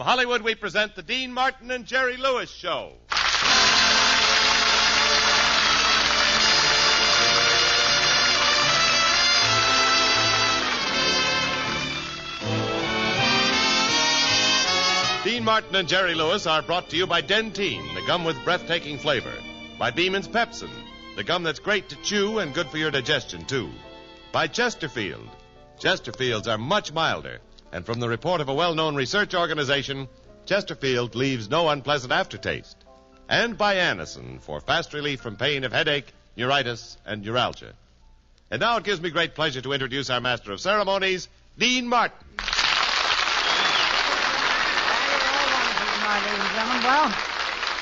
Hollywood, we present the Dean Martin and Jerry Lewis Show. Dean Martin and Jerry Lewis are brought to you by Dentyne, the gum with breathtaking flavor. By Beeman's Pepsin, the gum that's great to chew and good for your digestion, too. By Chesterfield. Chesterfields are much milder. And from the report of a well-known research organization, Chesterfield leaves no unpleasant aftertaste. And by Anacin for fast relief from pain of headache, neuritis, and neuralgia. And now it gives me great pleasure to introduce our master of ceremonies, Dean Martin. Ladies and gentlemen, well,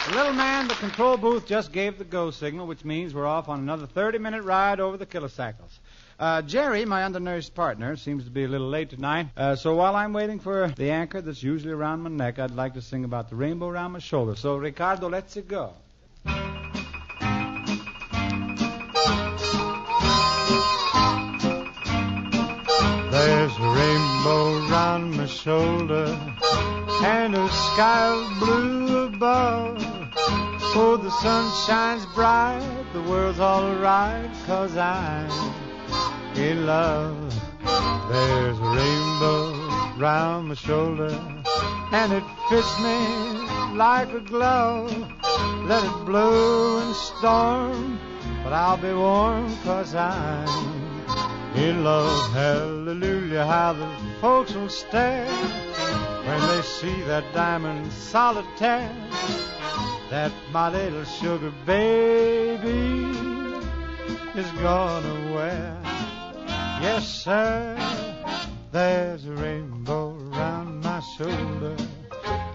the little man in the control booth just gave the go signal, which means we're off on another 30-minute ride over the kilocycles. Jerry, my undernourished partner, seems to be a little late tonight, so while I'm waiting for the anchor that's usually around my neck, I'd like to sing about the rainbow around my shoulder. So, Ricardo, let's it go. There's a rainbow around my shoulder and a sky of blue above. Oh, the sun shines bright, the world's all right, 'cause I'm in love. There's a rainbow round my shoulder and it fits me like a glove. Let it blow and storm, but I'll be warm 'cause I'm in love. Hallelujah, how the folks will stare when they see that diamond solitaire that my little sugar baby is gonna wear. Yes, sir, there's a rainbow around my shoulder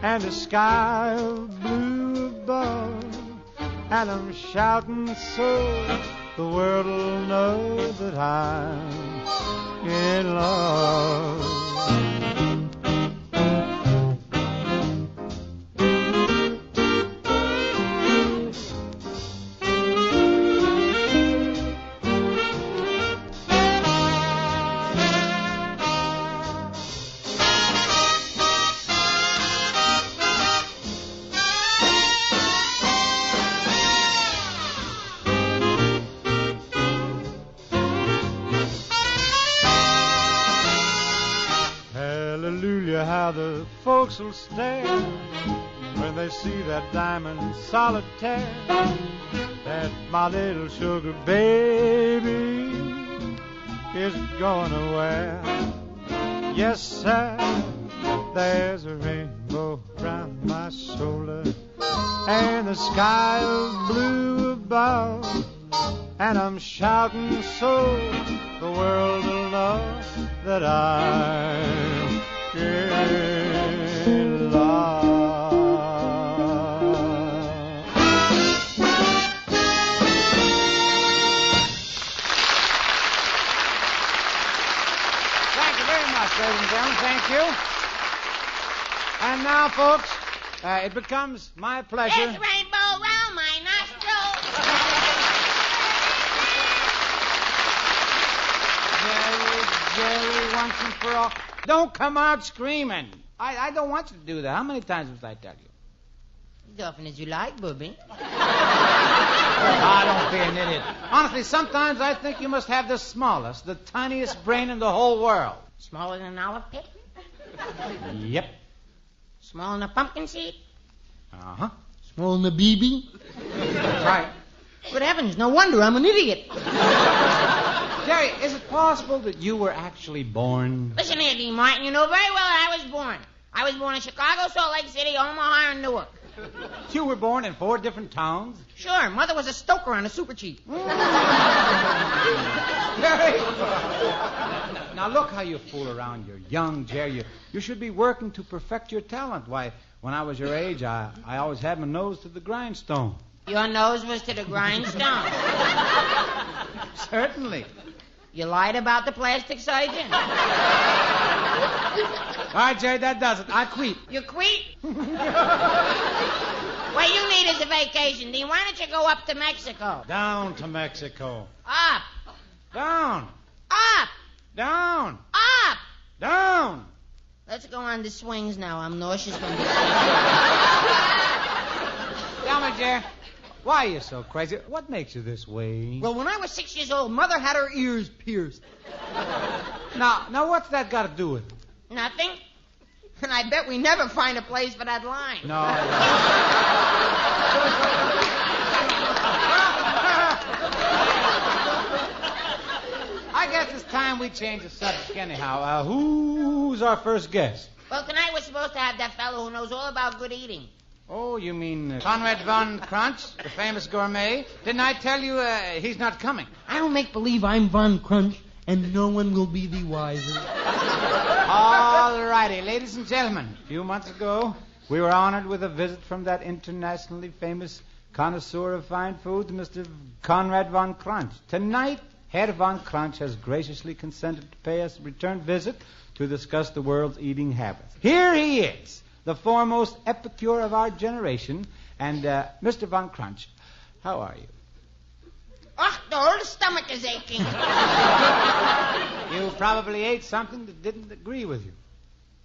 and a sky of blue above, and I'm shouting so the world will know that I'm in love. How the folks will stare when they see that diamond solitaire that my little sugar baby is gonna wear. Yes, sir, there's a rainbow round my shoulder and the sky of blue above, and I'm shouting so the world will know that I'm in love. Thank you very much, ladies and gentlemen. Thank you. And now, folks, it becomes my pleasure. There's a rainbow round my nostrils. Jerry, once and for all, don't come out screaming. I don't want you to do that. How many times must I tell you? As often as you like, Booby. Don't be an idiot. Honestly, sometimes I think you must have the smallest, the tiniest brain in the whole world. Smaller than an olive pick? Yep. Smaller than a pumpkin seed? Uh-huh. Smaller than a BB? That's right. Good heavens, no wonder I'm an idiot. Jerry, is it possible that you were actually born? Listen here, Dean Martin, you know very well that I was born. I was born in Chicago, Salt Lake City, Omaha, and Newark. You were born in 4 different towns? Sure, Mother was a stoker on a super cheap. Jerry! Now look how you fool around. You're young, Jerry. You should be working to perfect your talent. Why, when I was your age, I always had my nose to the grindstone. Your nose was to the grindstone. Certainly. You lied about the plastic surgeon. All right, Jerry, that does it. I quit. You quit? What you need is a vacation, Dean. Why don't you go up to Mexico? Down to Mexico. Up. Down. Up. Down. Up. Down. Let's go on the swings now. I'm nauseous from this. Tell me, Jerry, why are you so crazy? What makes you this way? Well, when I was 6 years old, Mother had her ears pierced. Now, what's that got to do with it? Nothing. And I bet we never find a place for that line. No. I guess it's time we change the subject anyhow. Who's our first guest? Well, tonight we're supposed to have that fellow who knows all about good eating. Oh, you mean Conrad von Crunch, the famous gourmet? Didn't I tell you he's not coming? I'll make believe I'm Von Crunch, and no one will be the wiser. All righty, ladies and gentlemen. A few months ago, we were honored with a visit from that internationally famous connoisseur of fine foods, Mr. Conrad von Crunch. Tonight, Herr von Crunch has graciously consented to pay us a return visit to discuss the world's eating habits. Here he is, the foremost epicure of our generation. And, Mr. von Crunch, how are you? Oh, the whole stomach is aching. You probably ate something that didn't agree with you.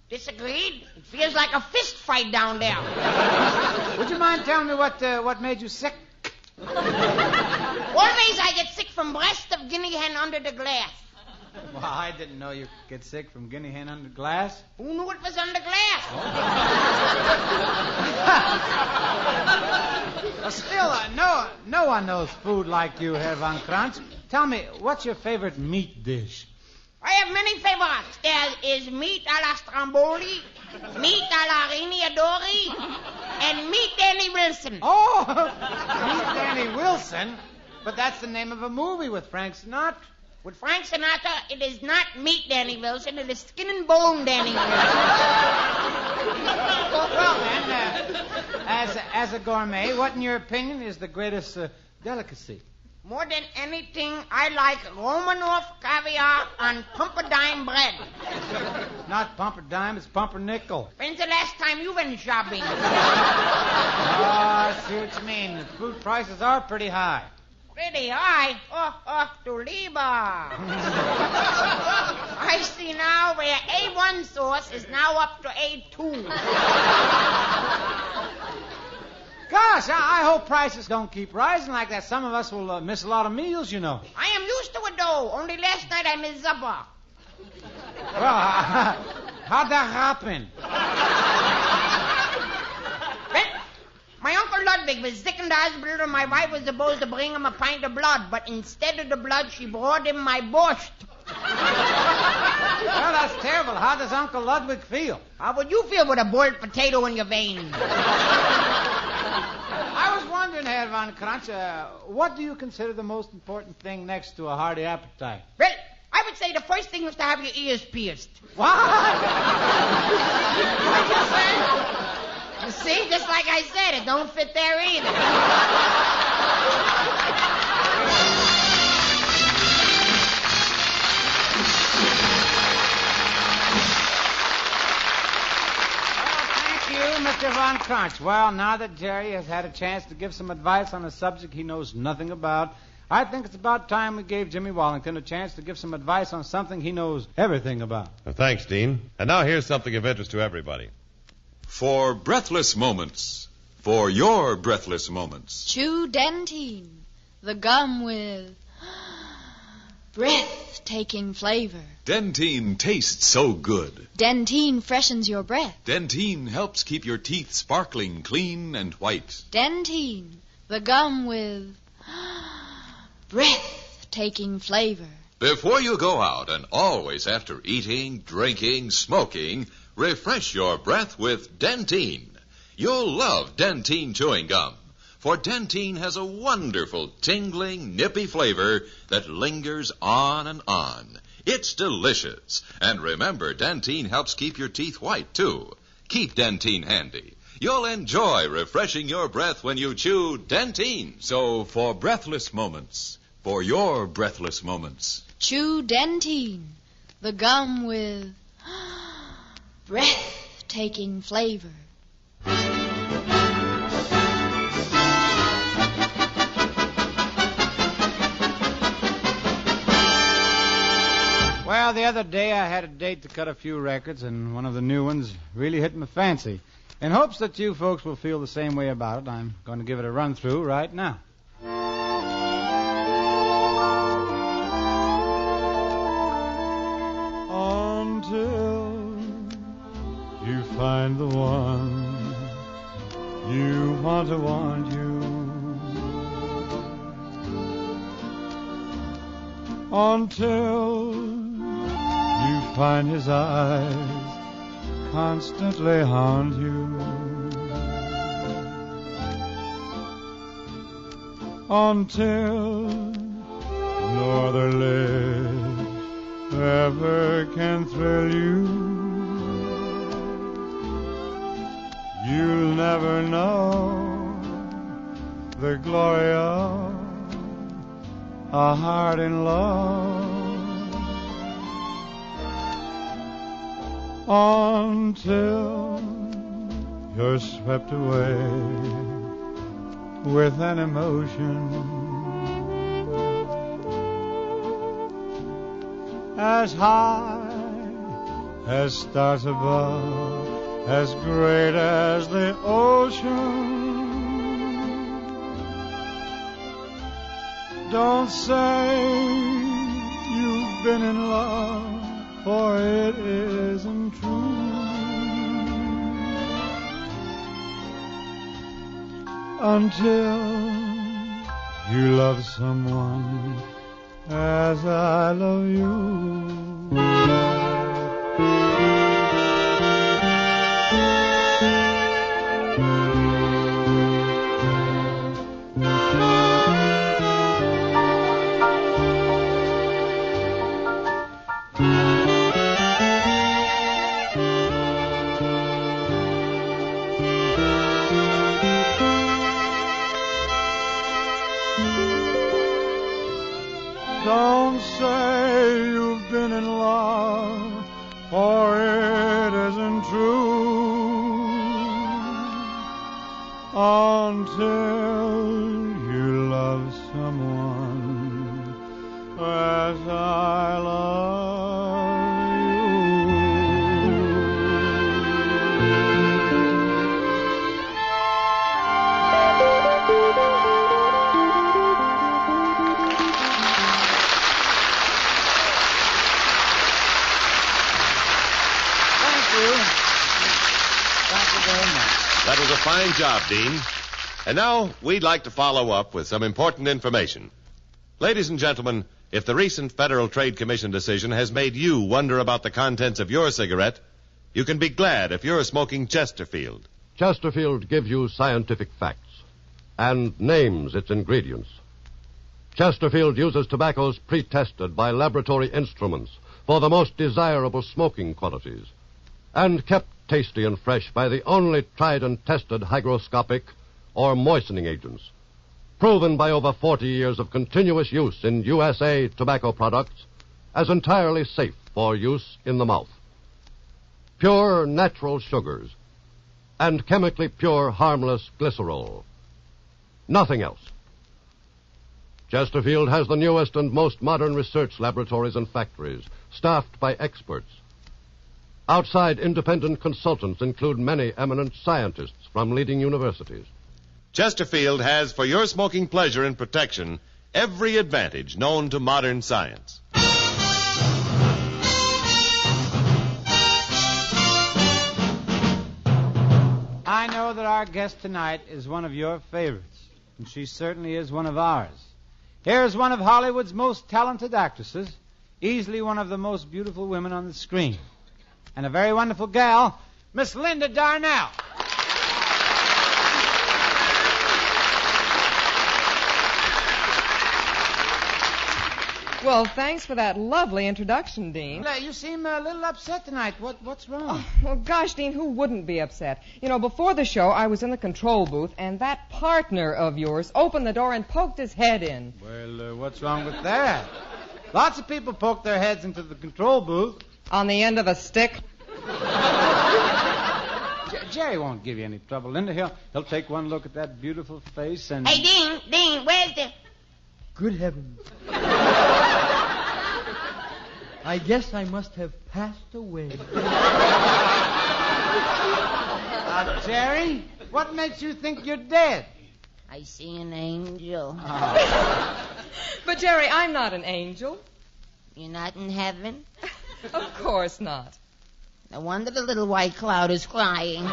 Disagreed? It feels like a fist fight down there. Would you mind telling me what made you sick? Always I get sick from breast of guinea hen under the glass. Well, I didn't know you could get sick from guinea hen under glass. Who knew it was under glass? Well, still, no one knows food like you, Herr von Crunch. Tell me, what's your favorite meat dish? I have many favorites. There is meat a la Stromboli, meat a la Riniadori, and meat Danny Wilson. Oh, meet Danny Wilson? But that's the name of a movie with Frank Sinatra. With Frank Sinatra, it is not meat Danny Wilson, it is skin and bone Danny Wilson. Well, then, as a gourmet, what, in your opinion, is the greatest delicacy? More than anything, I like Romanoff caviar on pumpernickel bread. Not pumpernickel, it's pumpernickel. When's the last time you went shopping? Oh, I see what you mean. The food prices are pretty high. Pretty high? Oh, du lieber. I see now where A1 sauce is now up to A2. Gosh, I hope prices don't keep rising like that. Some of us will miss a lot of meals, you know. I am used to it, though. Only last night I missed supper. Well, how'd that happen? Well, my Uncle Ludwig was sick in the hospital, and my wife was supposed to bring him a pint of blood, but instead of the blood, she brought him my borscht. Well, that's terrible. How does Uncle Ludwig feel? How would you feel with a boiled potato in your veins? I was wondering, Herr von Crunch, what do you consider the most important thing next to a hearty appetite? Well, I would say the first thing was to have your ears pierced. What? What'd you say? You see, just like I said, it don't fit there either. Mr. Von Crunch. Well, now that Jerry has had a chance to give some advice on a subject he knows nothing about, I think it's about time we gave Jimmy Wallington a chance to give some advice on something he knows everything about. Thanks, Dean. And now here's something of interest to everybody. For breathless moments, for your breathless moments. Chew Dentyne, the gum with breathtaking flavor. Dentyne tastes so good. Dentyne freshens your breath. Dentyne helps keep your teeth sparkling clean and white. Dentyne, the gum with breathtaking flavor. Before you go out, and always after eating, drinking, smoking, refresh your breath with Dentyne. You'll love Dentyne chewing gum, for Dentyne has a wonderful, tingling, nippy flavor that lingers on and on. It's delicious. And remember, Dentyne helps keep your teeth white, too. Keep Dentyne handy. You'll enjoy refreshing your breath when you chew Dentyne. So, for breathless moments, for your breathless moments, Chew Dentyne, the gum with breathtaking flavor. Well, Well, the other day I had a date to cut a few records, and one of the new ones really hit my fancy. In hopes that you folks will feel the same way about it, I'm going to give it a run-through right now. Until you find the one you want you. Until you find his eyes constantly haunt you. Until no other lips ever can thrill you. You'll never know the glory of a heart in love. Until you're swept away with an emotion as high as stars above, as great as the ocean. Don't say you've been in love, for it isn't true. Until you love someone as I love you. Don't say you've been in love, for it isn't true. Until you love someone as I love you. Thank you very much. That was a fine job, Dean. And now we'd like to follow up with some important information. Ladies and gentlemen, if the recent Federal Trade Commission decision has made you wonder about the contents of your cigarette, you can be glad if you're smoking Chesterfield. Chesterfield gives you scientific facts and names its ingredients. Chesterfield uses tobaccos pre-tested by laboratory instruments for the most desirable smoking qualities and kept tasty and fresh by the only tried and tested hygroscopic or moistening agents, proven by over 40 years of continuous use in USA tobacco products as entirely safe for use in the mouth. Pure natural sugars and chemically pure harmless glycerol. Nothing else. Chesterfield has the newest and most modern research laboratories and factories, staffed by experts. Outside independent consultants include many eminent scientists from leading universities. Chesterfield has, for your smoking pleasure and protection, every advantage known to modern science. I know that our guest tonight is one of your favorites, and she certainly is one of ours. Here's one of Hollywood's most talented actresses, easily one of the most beautiful women on the screen, and a very wonderful gal, Miss Linda Darnell. Well, thanks for that lovely introduction, Dean. Well, you seem a little upset tonight. What's wrong? Oh, well, gosh, Dean, who wouldn't be upset? You know, before the show, I was in the control booth, and that partner of yours opened the door and poked his head in. Well, what's wrong with that? Lots of people poke their heads into the control booth. On the end of a stick? Jerry won't give you any trouble, Linda. He'll take one look at that beautiful face and... Hey, Dean, where's the... Good heavens. I guess I must have passed away. Jerry, what makes you think you're dead? I see an angel. But, Jerry, I'm not an angel. You're not in heaven? Of course not. No wonder the little white cloud is crying.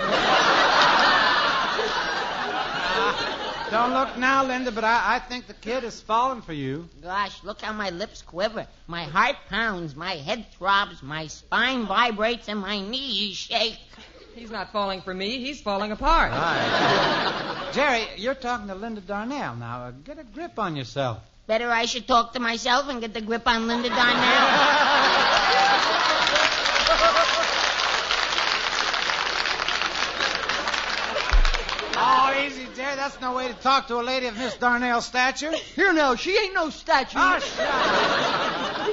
Don't look now, Linda, but I think the kid has fallen for you. Gosh, look how my lips quiver. My heart pounds, my head throbs, my spine vibrates, and my knees shake. He's not falling for me. He's falling apart. Right. Jerry, you're talking to Linda Darnell now. Get a grip on yourself. Better I should talk to myself and get the grip on Linda Darnell. Oh, easy, Jerry. That's no way to talk to a lady of Miss Darnell's stature. Here now, she ain't no statue. Oh, shut up.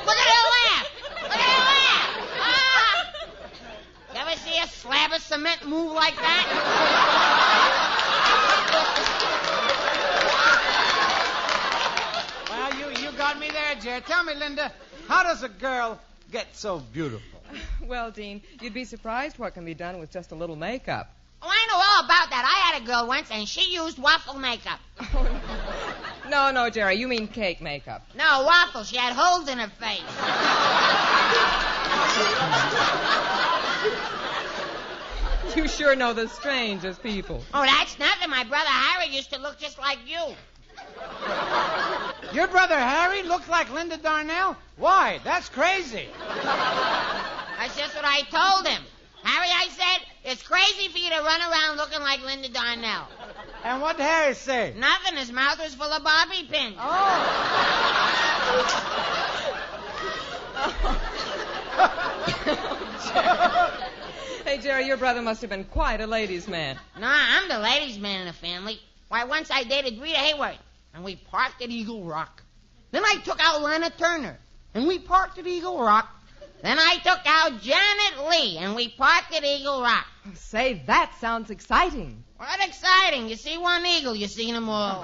Look at her laugh! Look at her laugh! Ah! You ever see a slab of cement move like that? Well, you got me there, Jerry. Tell me, Linda, how does a girl get so beautiful? Well, Dean, you'd be surprised what can be done with just a little makeup. Oh, I know all about that. I had a girl once, and she used waffle makeup. No, Jerry, you mean cake makeup. No, waffle. She had holes in her face. You sure know the strangest people. Oh, that's nothing. My brother Harry used to look just like you. Your brother Harry looks like Linda Darnell? Why? That's crazy. That's just what I told him. Harry, I said, it's crazy for you to run around looking like Linda Darnell. And what did Harry say? Nothing. His mouth was full of bobby pins. Oh. Hey, Jerry, your brother must have been quite a ladies' man. Nah, I'm the ladies' man in the family. Why, once I dated Rita Hayworth, and we parked at Eagle Rock. Then I took out Lana Turner, and we parked at Eagle Rock. Then I took out Janet Leigh, and we parked at Eagle Rock. Say, that sounds exciting. What exciting. You see one eagle, you seen them all.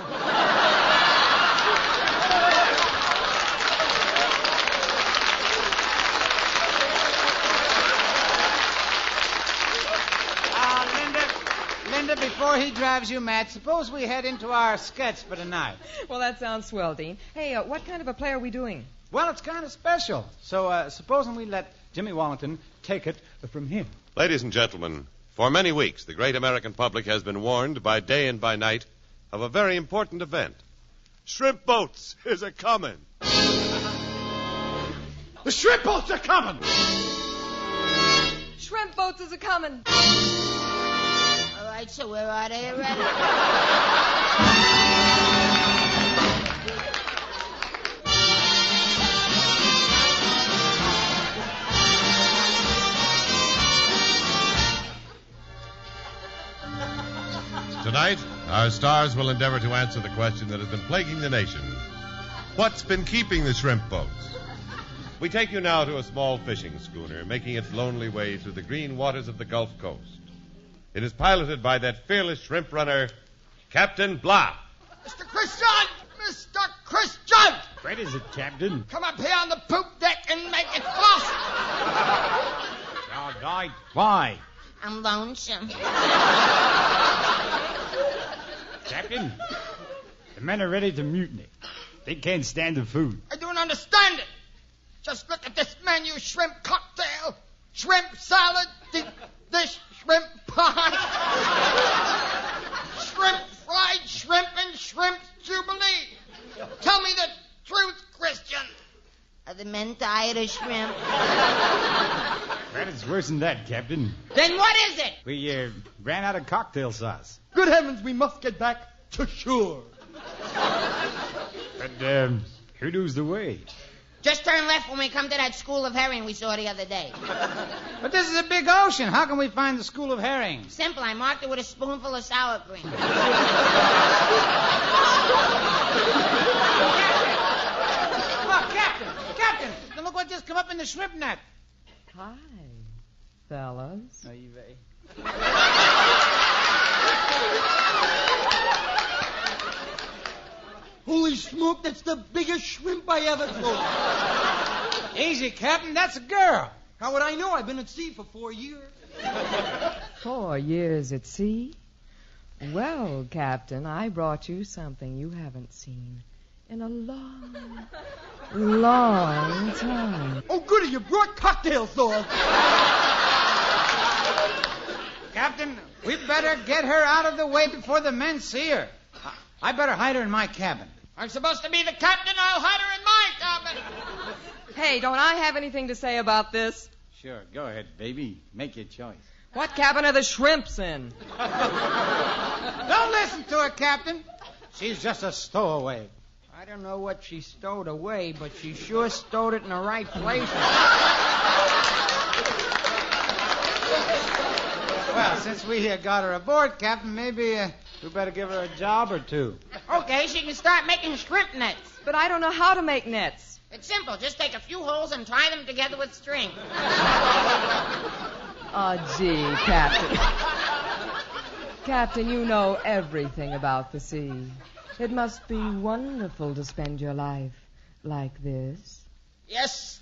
Linda, before he drives you mad, suppose we head into our sketch for tonight. Well, that sounds swell, Dean. Hey, what kind of a play are we doing? Well, it's kind of special. So supposing we let Jimmy Wallington take it from him. Ladies and gentlemen, for many weeks, the great American public has been warned by day and by night of a very important event. Shrimp boats is a-coming. The shrimp boats are coming! Shrimp boats is a-coming. All right, so we're out of here ready. Tonight, our stars will endeavor to answer the question that has been plaguing the nation. What's been keeping the shrimp boats? We take you now to a small fishing schooner making its lonely way through the green waters of the Gulf Coast. It is piloted by that fearless shrimp runner, Captain Blah. Mr. Christian! Mr. Christian! What is it, Captain? Come up here on the poop deck and make it fast! All right. Why? I'm lonesome. Captain, the men are ready to mutiny. They can't stand the food. I don't understand it. Just look at this menu: shrimp cocktail, shrimp salad, deep dish shrimp pie, shrimp fried shrimp, and shrimp jubilee. Tell me the truth, Christian. Are the men tired of shrimp? That is worse than that, Captain. Then what is it? We ran out of cocktail sauce. Good heavens, we must get back to shore. But who knows the way? Just turn left when we come to that school of herring we saw the other day. But this is a big ocean. How can we find the school of herring? Simple. I marked it with a spoonful of sour cream. Look, Captain, look what just come up in the shrimp net. Hi, fellas. Are you ready? Holy smoke, that's the biggest shrimp I ever saw. Easy, Captain. That's a girl. How would I know? I've been at sea for 4 years. 4 years at sea? Well, Captain, I brought you something you haven't seen in a long, long time. Oh, goody, you brought cocktail sauce. Captain, we better get her out of the way before the men see her. I better hide her in my cabin. I'm supposed to be the captain. I'll hide her in my cabin. Hey, don't I have anything to say about this? Sure, go ahead, baby. Make your choice. What cabin are the shrimps in? Don't listen to her, Captain. She's just a stowaway. I don't know what she stowed away, but she sure stowed it in the right place. Well, since we got her aboard, Captain, maybe we better give her a job or two. Okay, she can start making shrimp nets. But I don't know how to make nets. It's simple. Just take a few holes and tie them together with string. Oh, gee, Captain. Captain, you know everything about the sea. It must be wonderful to spend your life like this. Yes,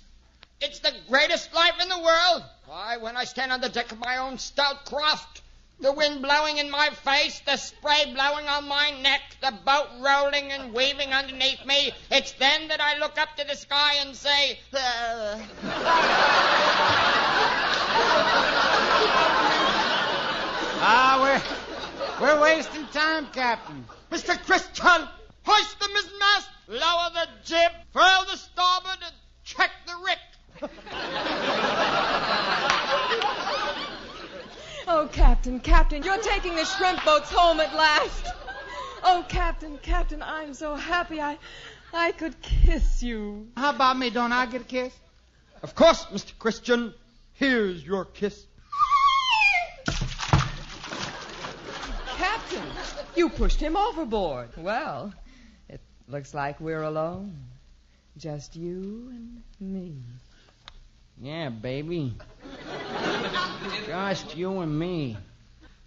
it's the greatest life in the world. Why, when I stand on the deck of my own stout craft, the wind blowing in my face, the spray blowing on my neck, the boat rolling and weaving underneath me, it's then that I look up to the sky and say, We're wasting time, Captain. Mr. Christian, hoist the mizzenmast, lower the jib, furl the starboard, and check the rick. Oh, Captain, you're taking the shrimp boats home at last. Oh, Captain, I'm so happy I could kiss you. How about me? Don't I get a kiss? Of course, Mr. Christian. Here's your kiss. Captain, you pushed him overboard. Well, it looks like we're alone. Just you and me. Yeah, baby. Just you and me.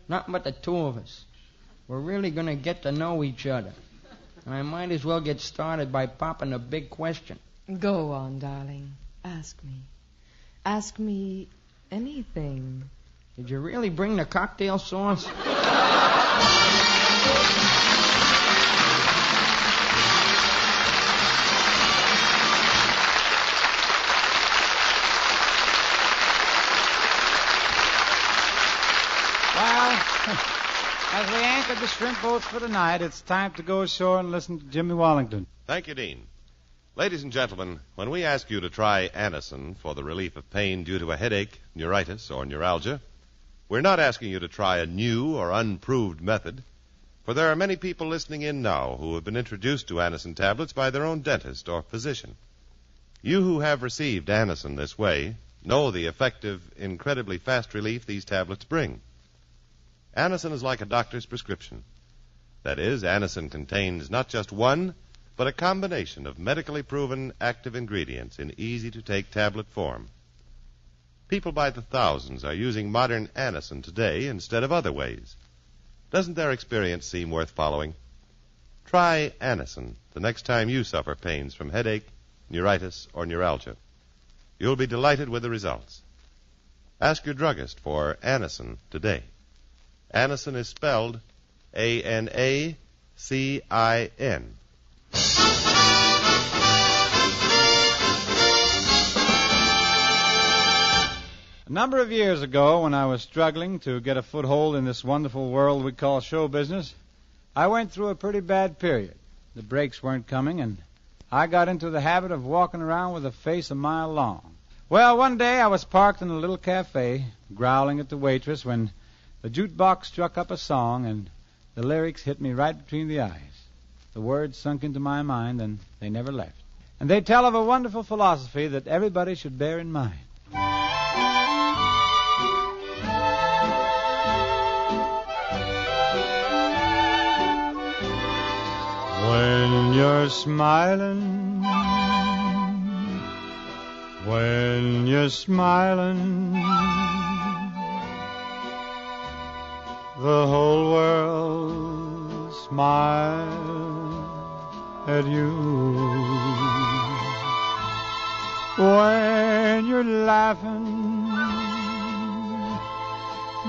Nothing but the two of us. We're really going to get to know each other. And I might as well get started by popping a big question. Go on, darling. Ask me. Ask me anything. Did you really bring the cocktail sauce? As we anchored the shrimp boats for the night, it's time to go ashore and listen to Jimmy Wallington. Thank you, Dean. Ladies and gentlemen, when we ask you to try Anacin for the relief of pain due to a headache, neuritis, or neuralgia, we're not asking you to try a new or unproved method, for there are many people listening in now who have been introduced to Anacin tablets by their own dentist or physician. You who have received Anacin this way know the effective, incredibly fast relief these tablets bring. Anacin is like a doctor's prescription. That is, Anacin contains not just one, but a combination of medically proven active ingredients in easy-to-take tablet form. People by the thousands are using modern Anacin today instead of other ways. Doesn't their experience seem worth following? Try Anacin the next time you suffer pains from headache, neuritis, or neuralgia. You'll be delighted with the results. Ask your druggist for Anacin today. Anacin is spelled Anacin. A number of years ago, when I was struggling to get a foothold in this wonderful world we call show business, I went through a pretty bad period. The breaks weren't coming, and I got into the habit of walking around with a face a mile long. Well, one day I was parked in a little cafe, growling at the waitress, when the jukebox struck up a song, and the lyrics hit me right between the eyes. The words sunk into my mind, and they never left. And they tell of a wonderful philosophy that everybody should bear in mind. When you're smiling, the whole world smiles at you. when you're laughing.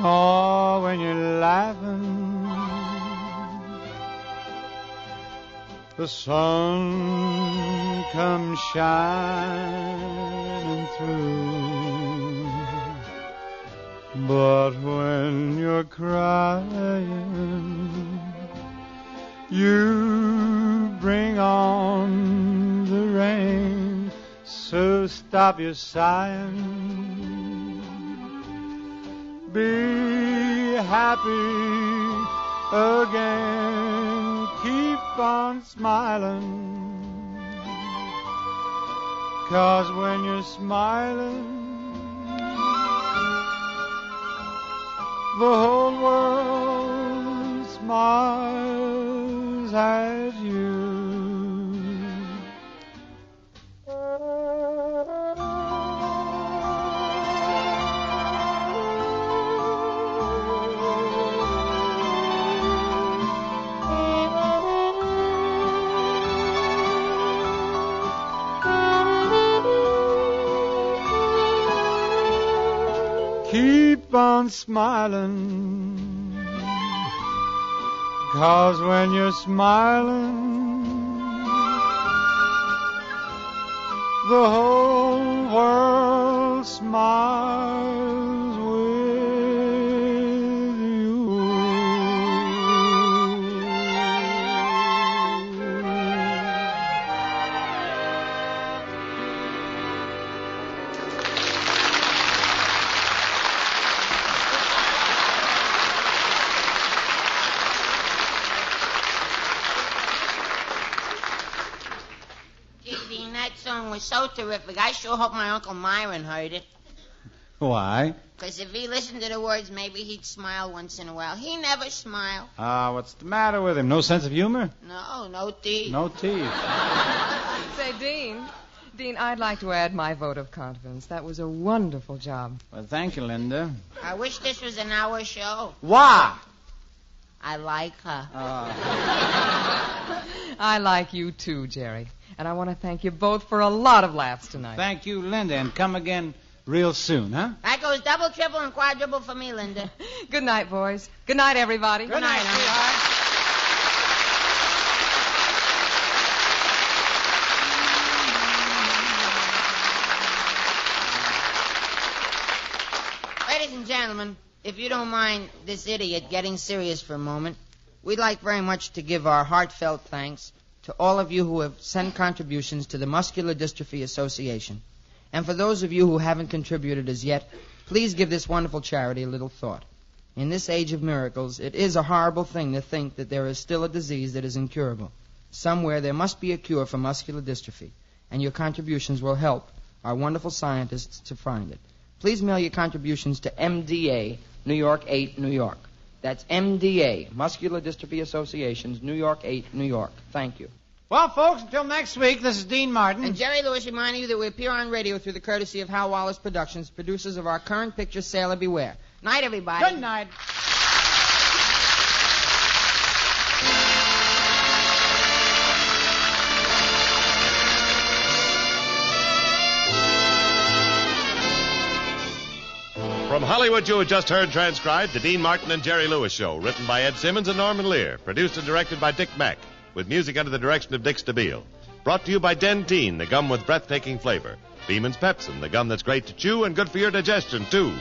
Oh, when you're laughing. The sun comes shining through. But when you're crying, you bring on the rain. So stop your sighing. Be happy again. Keep on smiling. 'Cause when you're smiling, the whole world smiles at you. Keep on smiling, 'cause when you're smiling, the whole world smiles with you. That song was so terrific. I sure hope my Uncle Myron heard it. Why? Because if he listened to the words, maybe he'd smile once in a while. He never smiled. What's the matter with him? No sense of humor? No teeth. No teeth. Say, Dean, I'd like to add my vote of confidence. That was a wonderful job. Well, thank you, Linda. I wish this was an hour show. Why? I like her. I like you too, Jerry. And I want to thank you both for a lot of laughs tonight. Thank you, Linda, and come again real soon, huh? That goes double, triple, and quadruple for me, Linda. Good night, boys. Good night, everybody. Good night, sweetheart. Ladies and gentlemen, if you don't mind this idiot getting serious for a moment, we'd like very much to give our heartfelt thanks to all of you who have sent contributions to the Muscular Dystrophy Association. And for those of you who haven't contributed as yet, please give this wonderful charity a little thought. In this age of miracles, it is a horrible thing to think that there is still a disease that is incurable. Somewhere there must be a cure for muscular dystrophy, and your contributions will help our wonderful scientists to find it. Please mail your contributions to MDA, New York 8, New York. That's MDA, Muscular Dystrophy Association's New York 8, New York. Thank you. Well, folks, until next week, this is Dean Martin. And Jerry Lewis reminding you that we appear on radio through the courtesy of Hal Wallace Productions, producers of our current picture, Sailor Beware. Night, everybody. Good night. From Hollywood, you have just heard transcribed The Dean Martin and Jerry Lewis Show, written by Ed Simmons and Norman Lear, produced and directed by Dick Mack, with music under the direction of Dick Stabile. Brought to you by Dentyne, the gum with breathtaking flavor. Beeman's Pepsin, the gum that's great to chew and good for your digestion, too.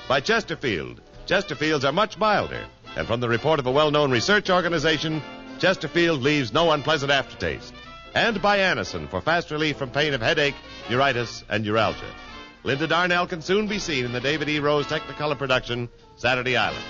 By Chesterfield. Chesterfields are much milder. And from the report of a well-known research organization, Chesterfield leaves no unpleasant aftertaste. And by Anacin, for fast relief from pain of headache, neuritis, and neuralgia. Linda Darnell can soon be seen in the David E. Rose Technicolor production, Saturday Island.